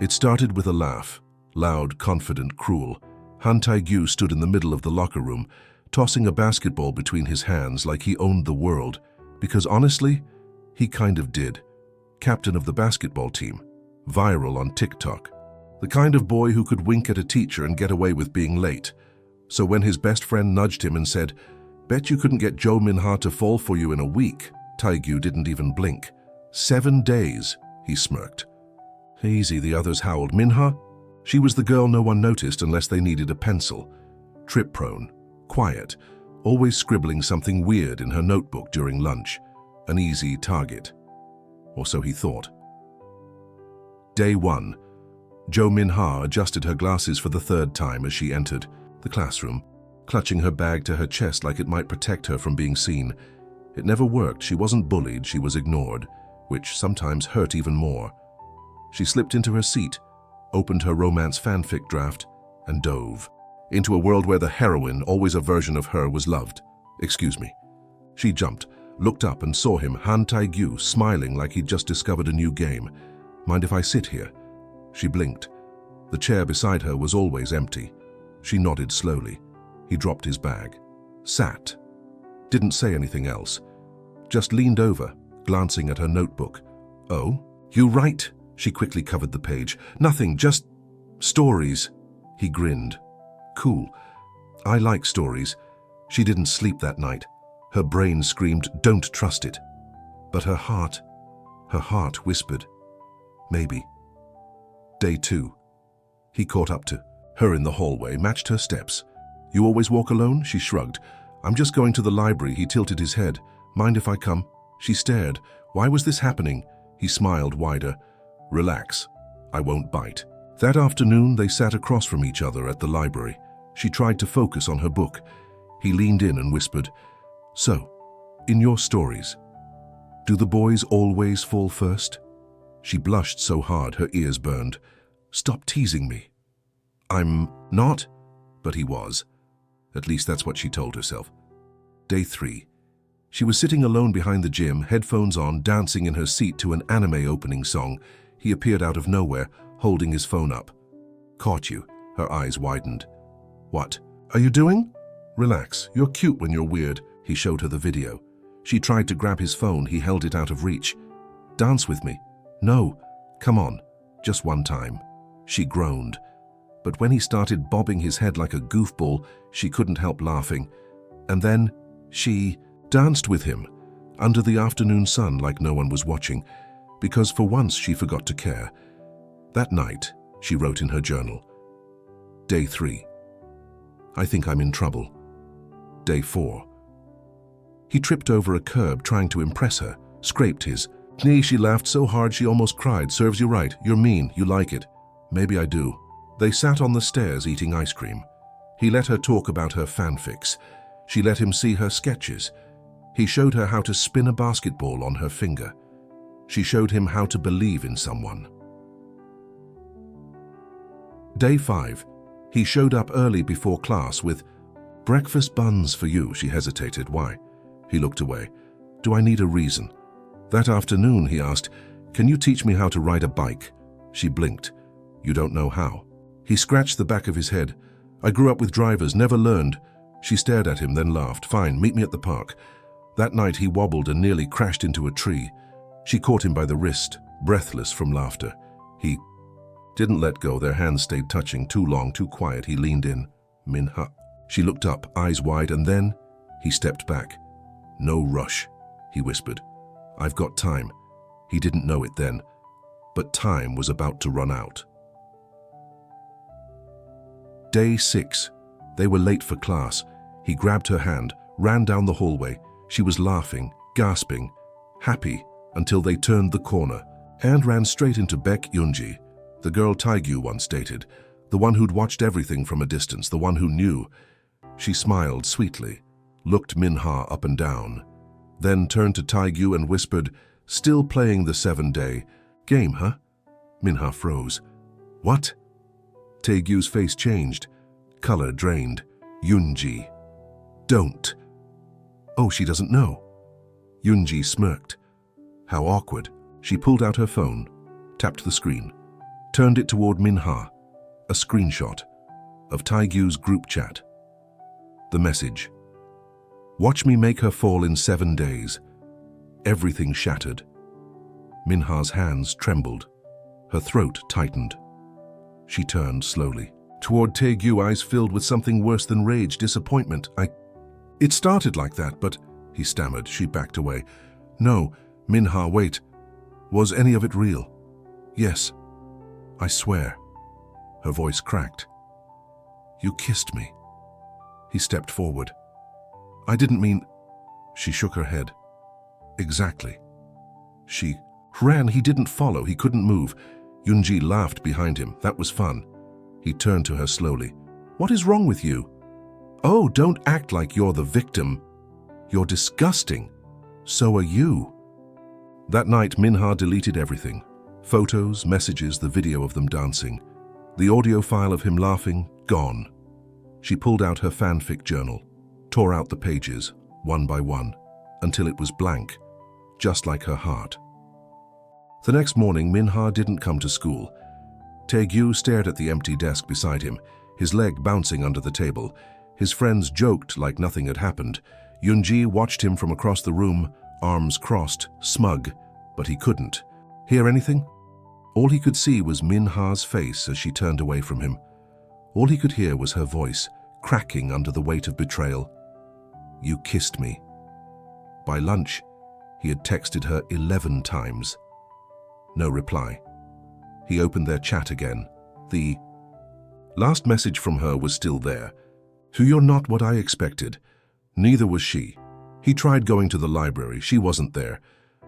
It started with a laugh. Loud, confident, cruel. Han Tae-gyu stood in the middle of the locker room, tossing a basketball between his hands like he owned the world. Because honestly, he kind of did. Captain of the basketball team. Viral on TikTok. The kind of boy who could wink at a teacher and get away with being late. So when his best friend nudged him and said, "Bet you couldn't get Jo Min-ha to fall for you in a week," Tae-gyu didn't even blink. 7 days, he smirked. Easy, the others howled. Min-ha? She was the girl no one noticed unless they needed a pencil. Trip-prone, quiet, always scribbling something weird in her notebook during lunch. An easy target. Or so he thought. Day 1. Jo Min-ha adjusted her glasses for the 3rd time as she entered the classroom, clutching her bag to her chest like it might protect her from being seen. It never worked. She wasn't bullied, she was ignored, which sometimes hurt even more. She slipped into her seat, opened her romance fanfic draft, and dove into a world where the heroine, always a version of her, was loved. Excuse me. She jumped, looked up and saw him, Han Tae-gyu, smiling like he'd just discovered a new game. Mind if I sit here? She blinked. The chair beside her was always empty. She nodded slowly. He dropped his bag. Sat. Didn't say anything else. Just leaned over, glancing at her notebook. "Oh, you write?" She quickly covered the page. "Nothing, just stories." He grinned. "Cool. I like stories." She didn't sleep that night. Her brain screamed, "Don't trust it." But her heart whispered, "Maybe." Day 2. He caught up to her in the hallway, matched her steps. "You always walk alone?" She shrugged. "I'm just going to the library." He tilted his head. "Mind if I come?" She stared. Why was this happening? He smiled wider. "Relax. I won't bite." That afternoon, they sat across from each other at the library. She tried to focus on her book. He leaned in and whispered, "So, in your stories, do the boys always fall first?" She blushed so hard her ears burned. "Stop teasing me." "I'm not," but he was. At least that's what she told herself. Day 3. She was sitting alone behind the gym, headphones on, dancing in her seat to an anime opening song. He appeared out of nowhere, holding his phone up. "Caught you." Her eyes widened. "What are you doing?" "Relax. You're cute when you're weird." He showed her the video. She tried to grab his phone. He held it out of reach. "Dance with me." "No. Come on. Just one time." She groaned. But when he started bobbing his head like a goofball, she couldn't help laughing. And then she danced with him, under the afternoon sun like no one was watching, because for once she forgot to care. That night, she wrote in her journal. Day 3. I think I'm in trouble. Day 4. He tripped over a curb trying to impress her, scraped his knee. She laughed so hard she almost cried. "Serves you right. You're mean. You like it." "Maybe I do." They sat on the stairs eating ice cream. He let her talk about her fanfics. She let him see her sketches. He showed her how to spin a basketball on her finger. She showed him how to believe in someone. Day 5. He showed up early before class with breakfast buns for you. She hesitated. "Why?" He looked away. "Do I need a reason?" That afternoon he asked, "Can you teach me how to ride a bike?" She blinked. "You don't know how?" He scratched the back of his head. "I grew up with drivers, never learned." She stared at him, then laughed. "Fine, meet me at the park." That night he wobbled and nearly crashed into a tree. She caught him by the wrist, breathless from laughter. He didn't let go. Their hands stayed touching, too long, too quiet. He leaned in. "Min-ha." She looked up, eyes wide, and then he stepped back. "No rush," he whispered. "I've got time." He didn't know it then, but time was about to run out. Day 6. They were late for class. He grabbed her hand, ran down the hallway. She was laughing, gasping, happy, until they turned the corner, and ran straight into Baek Yoonji, the girl Tae-gyu once dated, the one who'd watched everything from a distance, the one who knew. She smiled sweetly, looked Min-ha up and down, then turned to Tae-gyu and whispered, "Still playing the 7-day game, huh?" Min-ha froze. "What?" Tae-gyu's face changed, color drained. "Yoonji, don't." "Oh, she doesn't know." Yoonji smirked. How awkward. She pulled out her phone, tapped the screen. turned it toward Min-ha, a screenshot of Tae-gyu's group chat. The message: "Watch me make her fall in 7 days." Everything shattered. Min-ha's hands trembled. Her throat tightened. She turned slowly toward Tae-gyu, eyes filled with something worse than rage, disappointment. It started like that, but," he stammered. She backed away. "No, Min-ha, wait. Was any of it real?" "Yes. I swear." Her voice cracked. "You kissed me." He stepped forward. "I didn't mean—" She shook her head. "Exactly." She ran. He didn't follow. He couldn't move. Yoonji laughed behind him. That was fun. He turned to her slowly. "What is wrong with you?" "Oh, don't act like you're the victim. You're disgusting. So are you." That night, Min-ha deleted everything. Photos, messages, the video of them dancing. The audio file of him laughing, gone. She pulled out her fanfic journal, tore out the pages, one by one, until it was blank, just like her heart. The next morning, Min-ha didn't come to school. Tae-gyu stared at the empty desk beside him, his leg bouncing under the table. His friends joked like nothing had happened. Yoonji watched him from across the room, arms crossed, smug, but he couldn't hear anything. All he could see was Min-ha's face as she turned away from him. All he could hear was her voice, cracking under the weight of betrayal. "You kissed me." By lunch, he had texted her 11 times. No reply. He opened their chat again. The last message from her was still there. "So you're not what I expected." Neither was she. He tried going to the library. She wasn't there.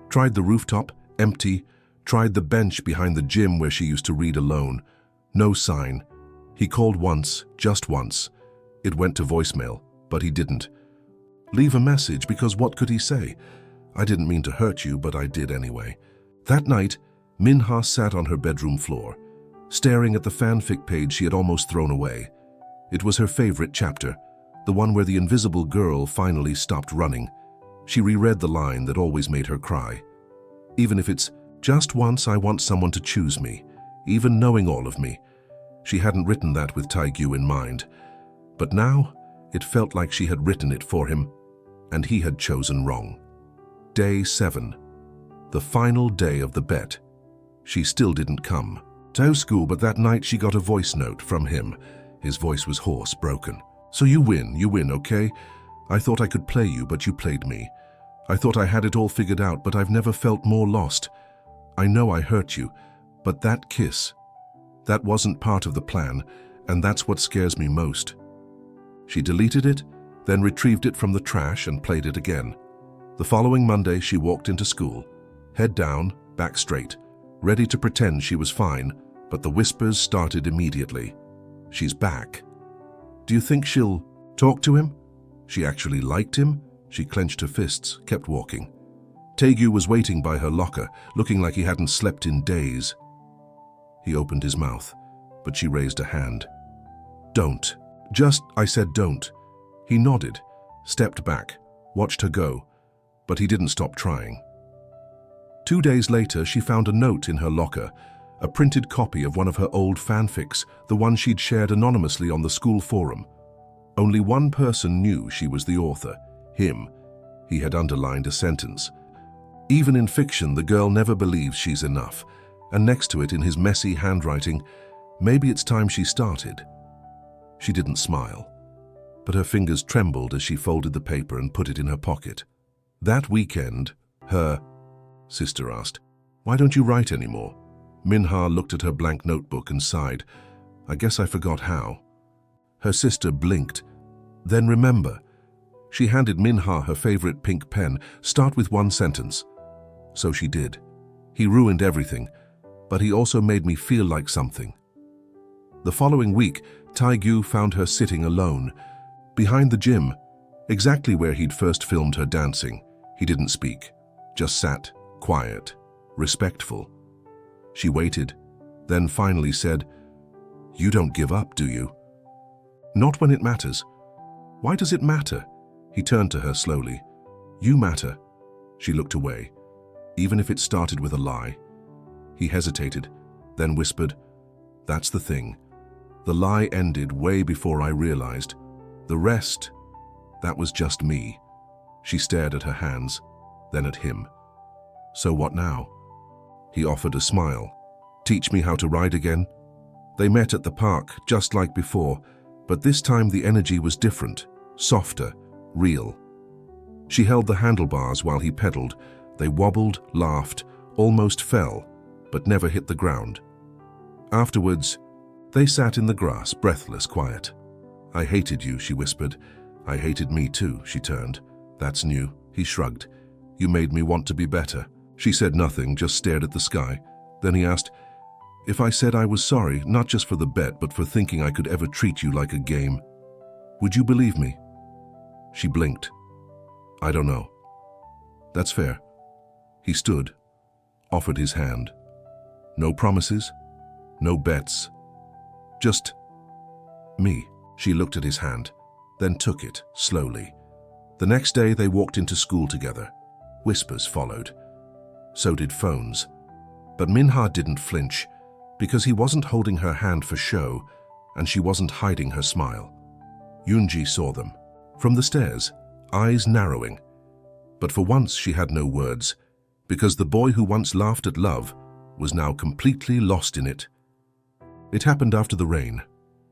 Tried the rooftop, empty. Tried the bench behind the gym where she used to read alone. No sign. He called once, just once. It went to voicemail, but he didn't leave a message because what could he say? "I didn't mean to hurt you, but I did anyway." That night, Min-ha sat on her bedroom floor, staring at the fanfic page she had almost thrown away. It was her favorite chapter, the one where the invisible girl finally stopped running. She reread the line that always made her cry. "Even if it's just once, I want someone to choose me, even knowing all of me." She hadn't written that with Tae-gyu in mind, but now it felt like she had written it for him, and he had chosen wrong. Day 7, the final day of the bet. She still didn't come to school, but that night she got a voice note from him. His voice was hoarse, broken. "So you win, okay? I thought I could play you, but you played me. I thought I had it all figured out, but I've never felt more lost. I know I hurt you, but that kiss, that wasn't part of the plan, and that's what scares me most." She deleted it, then retrieved it from the trash and played it again. The following Monday, she walked into school, head down, back straight, ready to pretend she was fine, but the whispers started immediately. "She's back. Do you think she'll talk to him? She actually liked him?" She clenched her fists, kept walking. Tae-gyu was waiting by her locker, looking like he hadn't slept in days. He opened his mouth, but she raised a hand. "Don't. I said don't." He nodded, stepped back, watched her go, but he didn't stop trying. 2 days later, she found a note in her locker, a printed copy of one of her old fanfics, the one she'd shared anonymously on the school forum. Only one person knew she was the author, him. He had underlined a sentence. "Even in fiction, the girl never believes she's enough." And next to it, in his messy handwriting, "Maybe it's time she started." She didn't smile, but her fingers trembled as she folded the paper and put it in her pocket. That weekend, her sister asked, "Why don't you write anymore?" Min-ha looked at her blank notebook and sighed. "I guess I forgot how." Her sister blinked. "Then remember." She handed Min-ha her favorite pink pen. "Start with one sentence." So she did. "He ruined everything, but he also made me feel like something." The following week, Tae-gyu found her sitting alone, behind the gym, exactly where he'd first filmed her dancing. He didn't speak, just sat, quiet, respectful. She waited, then finally said, "You don't give up, do you?" "Not when it matters." "Why does it matter?" He turned to her slowly. "You matter." She looked away, even if it started with a lie. He hesitated, then whispered, That's the thing. The lie ended way before I realized. The rest, that was just me. She stared at her hands, then at him. So what now? He offered a smile. Teach me how to ride again? They met at the park, just like before, but this time the energy was different, softer, real. She held the handlebars while he pedaled. They wobbled, laughed, almost fell, but never hit the ground. Afterwards, they sat in the grass, breathless, quiet. I hated you, she whispered. I hated me too, she turned. That's new, he shrugged. You made me want to be better. She said nothing, just stared at the sky. Then he asked, if I said I was sorry, not just for the bet, but for thinking I could ever treat you like a game, would you believe me? She blinked. I don't know. That's fair. He stood, offered his hand. No promises, no bets. Just me. She looked at his hand, then took it, slowly. The next day they walked into school together. Whispers followed. So did phones. But Minha didn't flinch, because he wasn't holding her hand for show, and she wasn't hiding her smile. Yoonji saw them. From the stairs, eyes narrowing. But for once she had no words, because the boy who once laughed at love was now completely lost in it. It happened after the rain.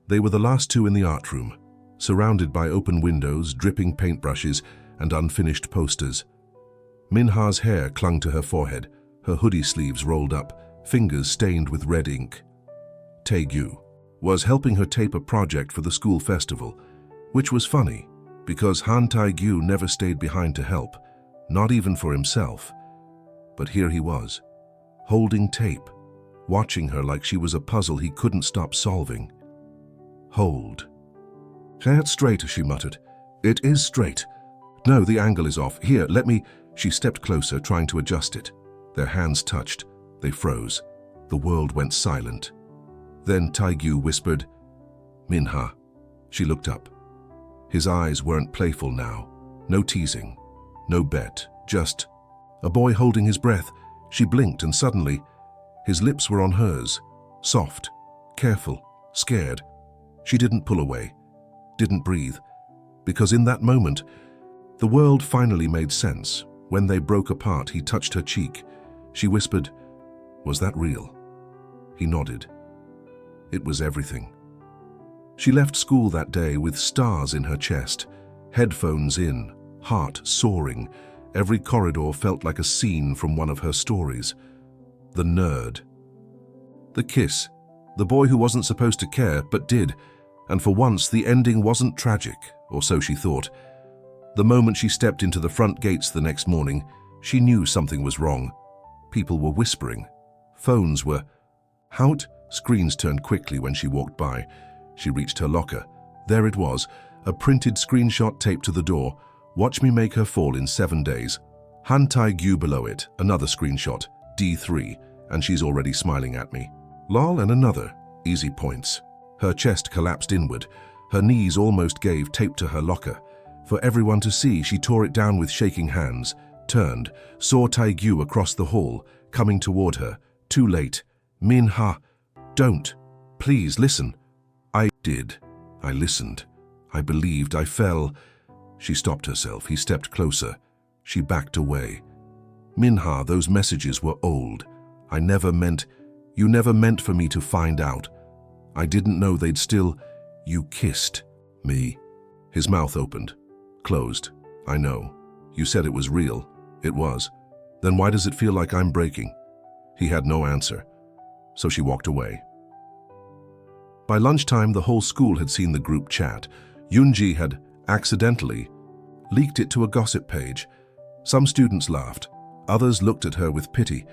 They were the last two in the art room, surrounded by open windows, dripping paintbrushes, and unfinished posters. Minha's hair clung to her forehead, her hoodie sleeves rolled up, fingers stained with red ink. Tae-gyu was helping her tape a project for the school festival, which was funny, because Han Tae-gyu never stayed behind to help, not even for himself. But here he was, holding tape, watching her like she was a puzzle he couldn't stop solving. Hold. Say it straight, she muttered. It is straight. No, the angle is off. Here, let me... She stepped closer, trying to adjust it. Their hands touched. They froze. The world went silent. Then Tae-gyu whispered, Minha. She looked up. His eyes weren't playful now. No teasing. No bet. Just a boy holding his breath. She blinked and suddenly, his lips were on hers. Soft, careful, scared. She didn't pull away. Didn't breathe. Because in that moment, the world finally made sense. When they broke apart, he touched her cheek. She whispered, was that real? He nodded. It was everything. She left school that day with stars in her chest, headphones in, heart soaring. Every corridor felt like a scene from one of her stories. The nerd. The kiss. The boy who wasn't supposed to care, but did. And for once, the ending wasn't tragic, or so she thought. The moment she stepped into the front gates the next morning, she knew something was wrong. People were whispering. Phones were out. Screens turned quickly when she walked by. She reached her locker. There it was, a printed screenshot taped to the door. Watch me make her fall in 7 days. Han Tae-gyu below it, another screenshot, D3, and she's already smiling at me. Lol, and another, easy points. Her chest collapsed inward. Her knees almost gave, taped to her locker. For everyone to see, she tore it down with shaking hands, turned, saw Tae-gyu across the hall, coming toward her. Too late. Minha, don't. Please, listen. I did. I listened. I believed. I fell. She stopped herself. He stepped closer. She backed away. Minha, those messages were old. You never meant for me to find out. I didn't know they'd still... You kissed me. His mouth opened. Closed. I know. You said it was real. It was. Then why does it feel like I'm breaking? He had no answer. So she walked away. By lunchtime, the whole school had seen the group chat. Yoonji had accidentally leaked it to a gossip page. Some students laughed. Others looked at her with pity.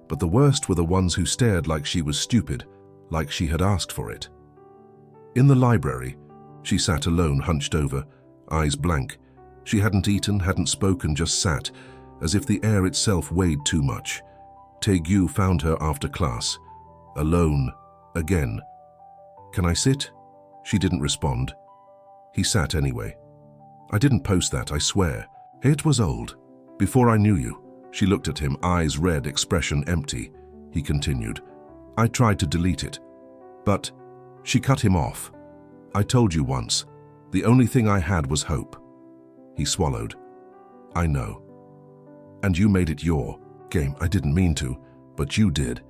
But the worst were the ones who stared like she was stupid, like she had asked for it. In the library, she sat alone, hunched over, eyes blank. She hadn't eaten, hadn't spoken, just sat, as if the air itself weighed too much. Tae-gyu found her after class. Alone, again. Can I sit? She didn't respond. He sat anyway. I didn't post that, I swear. It was old. Before I knew you. She looked at him, eyes red, expression empty. He continued. I tried to delete it. But she cut him off. I told you once, the only thing I had was hope. He swallowed. I know. And you made it your game. I didn't mean to, but you did.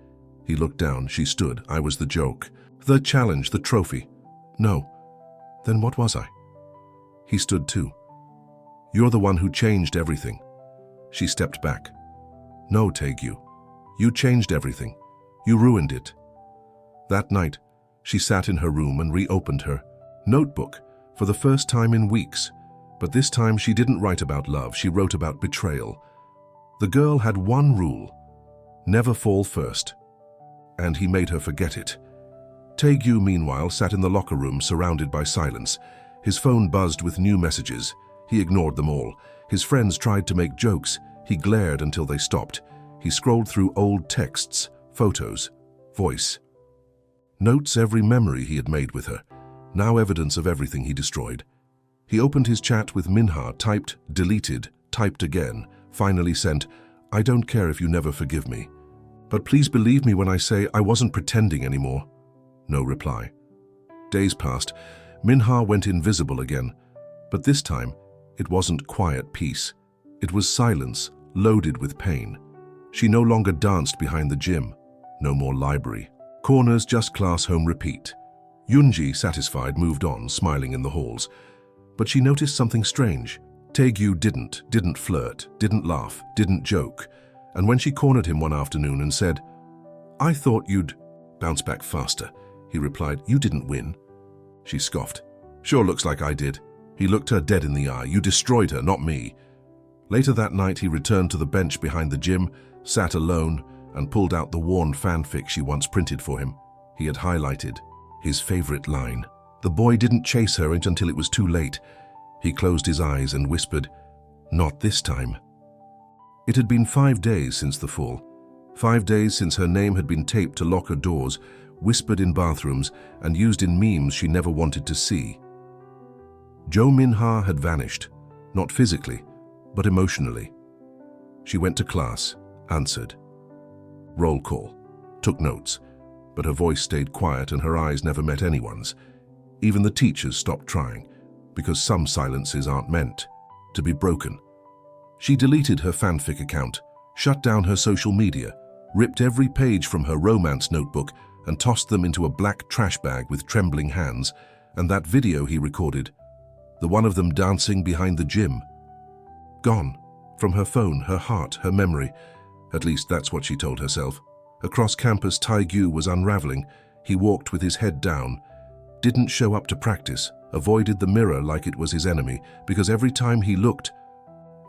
He looked down. She stood. I was the joke. The challenge, the trophy. No. Then what was I? He stood too. You're the one who changed everything. She stepped back. No, Tae-gyu. You changed everything. You ruined it. That night, she sat in her room and reopened her notebook for the first time in weeks. But this time she didn't write about love. She wrote about betrayal. The girl had one rule: never fall first. And he made her forget it. Tae-gyu, meanwhile, sat in the locker room surrounded by silence. His phone buzzed with new messages. He ignored them all. His friends tried to make jokes. He glared until they stopped. He scrolled through old texts, photos, voice. Notes every memory he had made with her, now evidence of everything he destroyed. He opened his chat with Minha, typed, deleted, typed again, finally sent, I don't care if you never forgive me. But please believe me when I say I wasn't pretending anymore. No reply. Days passed. Minha went invisible again, but this time it wasn't quiet peace. It was silence, loaded with pain. She no longer danced behind the gym. No more library. Corners, just class, home, repeat. Yoonji, satisfied, moved on, smiling in the halls. But she noticed something strange. Tae-gyu didn't flirt, didn't laugh, didn't joke. And when she cornered him one afternoon and said, I thought you'd bounce back faster, he replied, you didn't win. She scoffed. Sure looks like I did. He looked her dead in the eye. You destroyed her, not me. Later that night, he returned to the bench behind the gym, sat alone, and pulled out the worn fanfic she once printed for him. He had highlighted his favorite line. The boy didn't chase her until it was too late. He closed his eyes and whispered, not this time. It had been 5 days since the fall. 5 days since her name had been taped to locker doors, whispered in bathrooms, and used in memes she never wanted to see. Jo Minha had vanished, not physically, but emotionally. She went to class, answered. Roll call, took notes, but her voice stayed quiet and her eyes never met anyone's. Even the teachers stopped trying, because some silences aren't meant to be broken. She deleted her fanfic account, shut down her social media, ripped every page from her romance notebook and tossed them into a black trash bag with trembling hands, and that video he recorded, the one of them dancing behind the gym. Gone. From her phone, her heart, her memory. At least that's what she told herself. Across campus, Tae-gyu was unraveling. He walked with his head down, didn't show up to practice, avoided the mirror like it was his enemy, because every time he looked,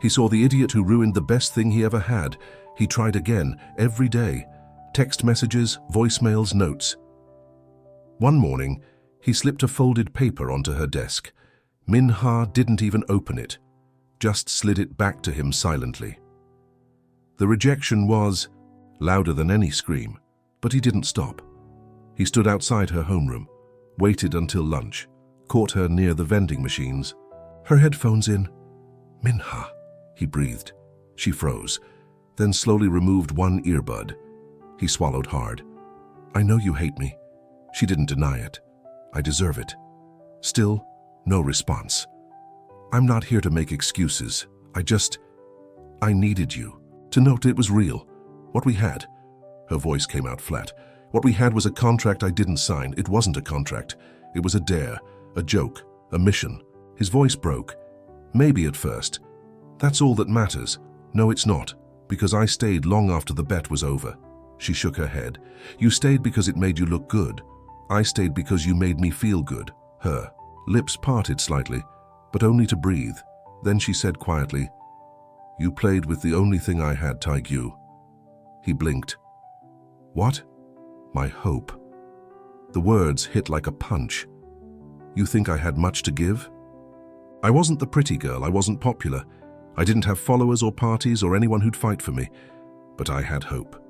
he saw the idiot who ruined the best thing he ever had. He tried again, every day. Text messages, voicemails, notes. One morning, he slipped a folded paper onto her desk. Minha didn't even open it, just slid it back to him silently. The rejection was louder than any scream, but he didn't stop. He stood outside her homeroom, waited until lunch, caught her near the vending machines. Her headphones in. Minha, he breathed. She froze, then slowly removed one earbud. He swallowed hard. I know you hate me. She didn't deny it. I deserve it. Still, no response. I'm not here to make excuses. I needed you to note it was real. What we had. Her voice came out flat. What we had was a contract I didn't sign. It wasn't a contract. It was a dare, a joke, a mission. His voice broke. Maybe at first. That's all that matters. No, it's not, because I stayed long after the bet was over. She shook her head. You stayed because it made you look good. I stayed because you made me feel good. Her lips parted slightly, but only to breathe. Then she said quietly, You played with the only thing I had, Tae-gyu. He blinked. What? My hope. The words hit like a punch. You think I had much to give? I wasn't the pretty girl. I wasn't popular. I didn't have followers or parties or anyone who'd fight for me. But I had hope.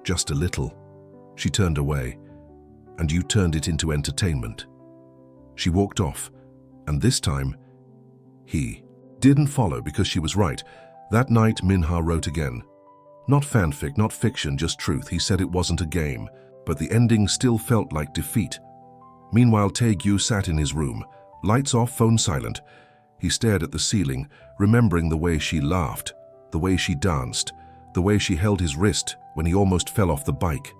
Just a little. She turned away, and you turned it into entertainment. She walked off, and this time, he didn't follow because she was right. That night, Minha wrote again. Not fanfic, not fiction, just truth. He said it wasn't a game. but the ending still felt like defeat. Meanwhile, Tae-gyu sat in his room, lights off, phone silent. He stared at the ceiling, remembering the way she laughed, the way she danced, the way she held his wrist when he almost fell off the bike.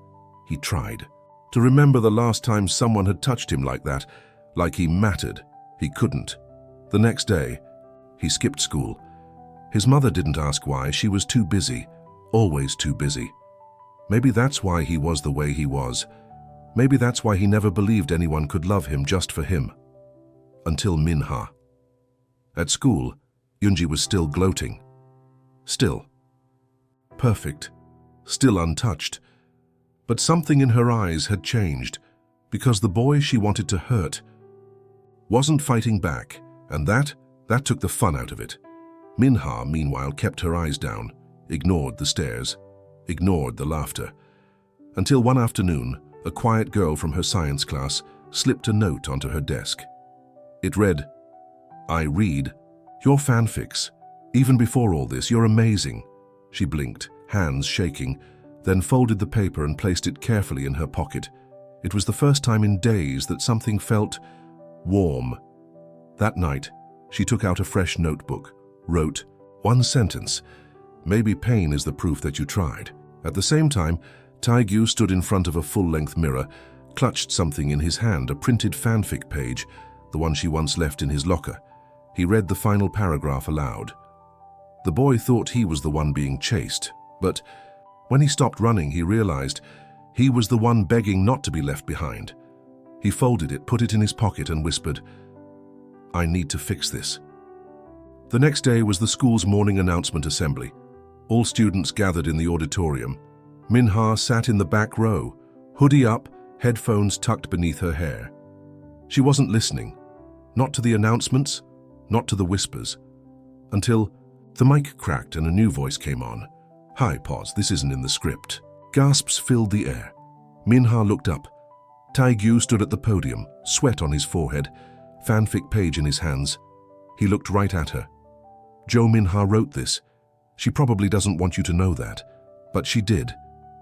He tried to remember the last time someone had touched him like that, like he mattered. He couldn't. The next day, he skipped school. His mother didn't ask why. She was too busy, always too busy. Maybe that's why he was the way he was. Maybe that's why he never believed anyone could love him just for him. Until Min-ha. At school, Yoonji was still gloating. Still. Perfect. Still untouched. But something in her eyes had changed, because the boy she wanted to hurt wasn't fighting back, and that took the fun out of it. Min-ha, meanwhile, kept her eyes down, ignored the stares, ignored the laughter, until one afternoon, a quiet girl from her science class slipped a note onto her desk. It read, "I read your fanfics. Even before all this, you're amazing." She blinked, hands shaking, then folded the paper and placed it carefully in her pocket. It was the first time in days that something felt warm. That night, she took out a fresh notebook, wrote one sentence, "Maybe pain is the proof that you tried." At the same time, Tae-gyu stood in front of a full-length mirror, clutched something in his hand, a printed fanfic page, the one she once left in his locker. He read the final paragraph aloud. The boy thought he was the one being chased, but when he stopped running, he realized he was the one begging not to be left behind. He folded it, put it in his pocket, and whispered, "I need to fix this." The next day was the school's morning announcement assembly. All students gathered in the auditorium. Min-ha sat in the back row, hoodie up, headphones tucked beneath her hair. She wasn't listening, not to the announcements, not to the whispers, until the mic cracked and a new voice came on. "Hi, pause, this isn't in the script." Gasps filled the air. Min-ha looked up. Tae-gyu stood at the podium, sweat on his forehead, fanfic page in his hands. He looked right at her. "Jo Min-ha wrote this. She probably doesn't want you to know that, but she did."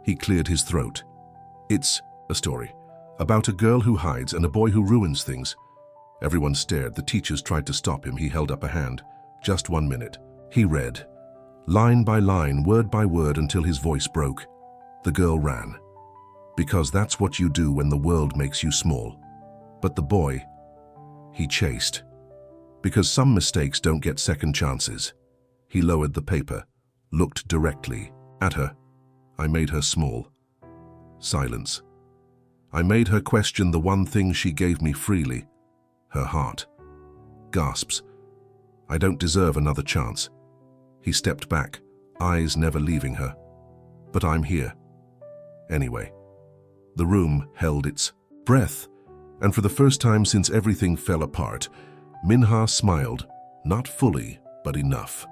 He cleared his throat. "It's a story about a girl who hides and a boy who ruins things." Everyone stared. The teachers tried to stop him. He held up a hand. "Just 1 minute." He read, line by line, word by word, until his voice broke. The girl ran. "Because that's what you do when the world makes you small." But the boy, he chased. "Because some mistakes don't get second chances." He lowered the paper, looked directly at her. "I made her small." Silence. "I made her question the one thing she gave me freely, her heart." Gasps. "I don't deserve another chance." He stepped back, eyes never leaving her. "But I'm here. Anyway." The room held its breath, and for the first time since everything fell apart, Min-ha smiled, not fully, but enough.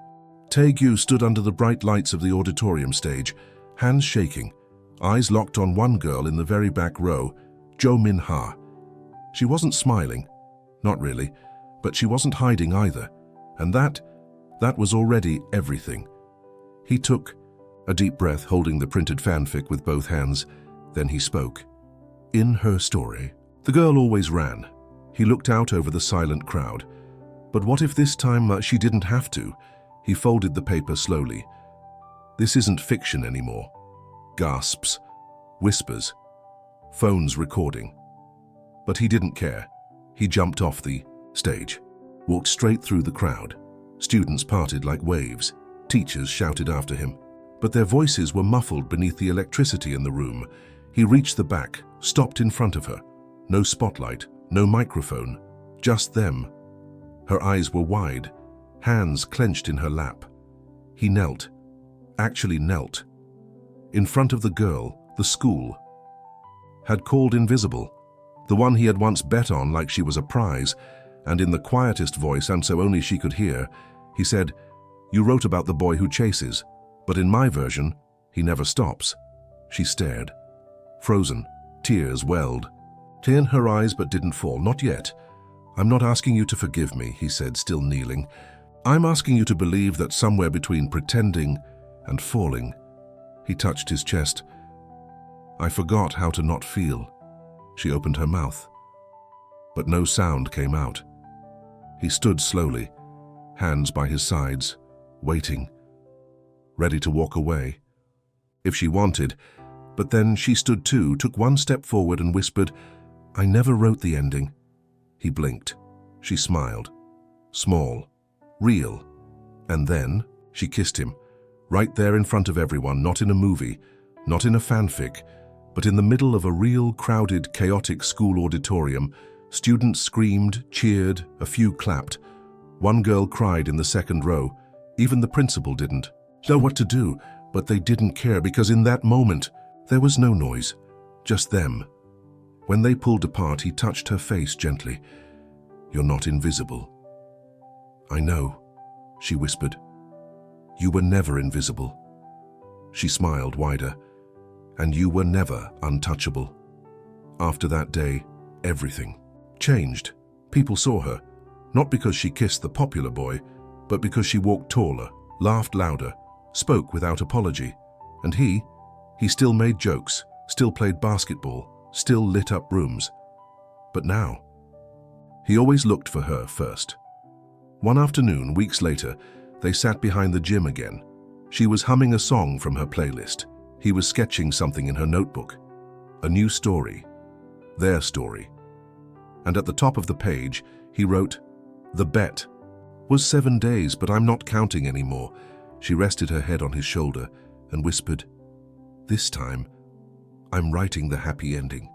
Tae-gyu stood under the bright lights of the auditorium stage, hands shaking, eyes locked on one girl in the very back row, Jo Min-ha. She wasn't smiling, not really, but she wasn't hiding either, and that was already everything. He took a deep breath, holding the printed fanfic with both hands. Then he spoke. "In her story, the girl always ran." He looked out over the silent crowd. "But what if this time she didn't have to?" He folded the paper slowly. "This isn't fiction anymore." Gasps, whispers, phones recording. But he didn't care. He jumped off the stage, walked straight through the crowd. Students parted like waves. Teachers shouted after him, but their voices were muffled beneath the electricity in the room. He reached the back, stopped in front of her. No spotlight, no microphone, just them. Her eyes were wide, hands clenched in her lap. He knelt, actually knelt, in front of the girl the school had called invisible, the one he had once bet on like she was a prize, and in the quietest voice, and so only she could hear, he said, "You wrote about the boy who chases, but in my version, he never stops." She stared, frozen, tears welled. Tear in her eyes but didn't fall, "Not yet. I'm not asking you to forgive me," he said, still kneeling. "I'm asking you to believe that somewhere between pretending and falling." He touched his chest. I forgot how to not feel. She opened her mouth, but no sound came out. He stood slowly, hands by his sides, waiting, ready to walk away, if she wanted. But then she stood too, took one step forward and whispered, "I never wrote the ending." He blinked. She smiled. Small, real. And then she kissed him, right there in front of everyone, not in a movie, not in a fanfic, but in the middle of a real, crowded, chaotic school auditorium. Students screamed, cheered, a few clapped. One girl cried in the second row. Even the principal didn't know what to do, but they didn't care because in that moment, there was no noise, just them. When they pulled apart, he touched her face gently. "You're not invisible." "I know," she whispered. "You were never invisible." She smiled wider. "And you were never untouchable." After that day, everything changed. People saw her, not because she kissed the popular boy, but because she walked taller, laughed louder, spoke without apology. And he still made jokes, still played basketball, still lit up rooms. But now, he always looked for her first. One afternoon, weeks later, they sat behind the gym again. She was humming a song from her playlist. He was sketching something in her notebook. A new story. Their story. And at the top of the page, he wrote, "The bet was 7 days, but I'm not counting anymore." She rested her head on his shoulder and whispered, "This time, I'm writing the happy ending."